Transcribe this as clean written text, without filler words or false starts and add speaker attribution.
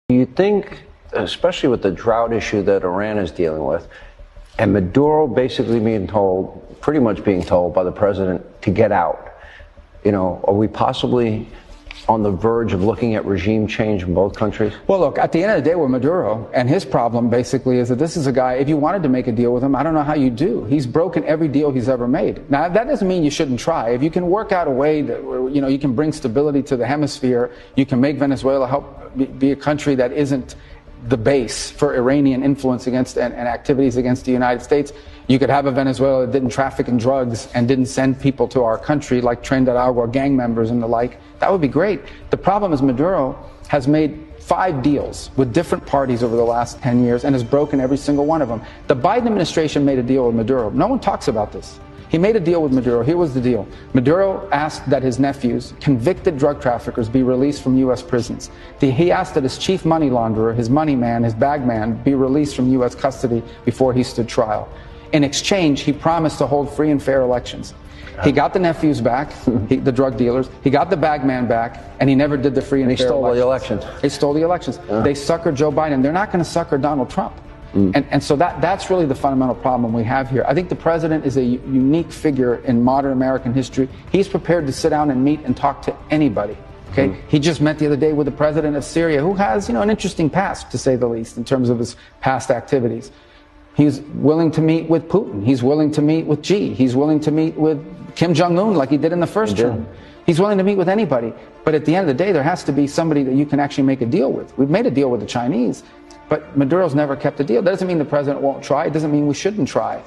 Speaker 1: Do you think, especially with the drought issue that Iran is dealing with, and Maduro basically being told, pretty much being told by the president to get out, are we possibly on the verge of looking at regime change in both countries?
Speaker 2: Well, look, at the end of the day, we're Maduro, and his problem basically is that this is a guy, if you wanted to make a deal with him, I don't know how you do. He's broken every deal he's ever made. Now, that doesn't mean you shouldn't try. If you can work out a way that, you can bring stability to the hemisphere, you can make Venezuela help be a country that isn't the base for Iranian influence against and activities against the United States. You could have a Venezuela that didn't traffic in drugs and didn't send people to our country like Tren de Agua gang members and the like. That would be great. The problem is Maduro has made 5 deals with different parties over the last 10 years and has broken every single one of them. The Biden administration made a deal with Maduro. No one talks about this. He made a deal with Maduro. Here was the deal. Maduro asked that his nephews, convicted drug traffickers, be released from U.S. prisons. He asked that his chief money launderer, his money man, his bag man, be released from U.S. custody before he stood trial. In exchange, he promised to hold free and fair elections. He got the nephews back, the drug dealers. He got the bag man back, and he never did the free and fair elections.
Speaker 1: They stole the elections.
Speaker 2: They stole the elections. They suckered Joe Biden. They're not going to sucker Donald Trump. And so that's really the fundamental problem we have here. I think the president is a unique figure in modern American history. He's prepared to sit down and meet and talk to anybody. Okay, he just met the other day with the president of Syria, who has, an interesting past, to say the least, in terms of his past activities. He's willing to meet with Putin. He's willing to meet with Xi. He's willing to meet with Kim Jong-un like he did in the first term. He's willing to meet with anybody. But at the end of the day, there has to be somebody that you can actually make a deal with. We've made a deal with the Chinese, but Maduro's never kept a deal. That doesn't mean the president won't try. It doesn't mean we shouldn't try.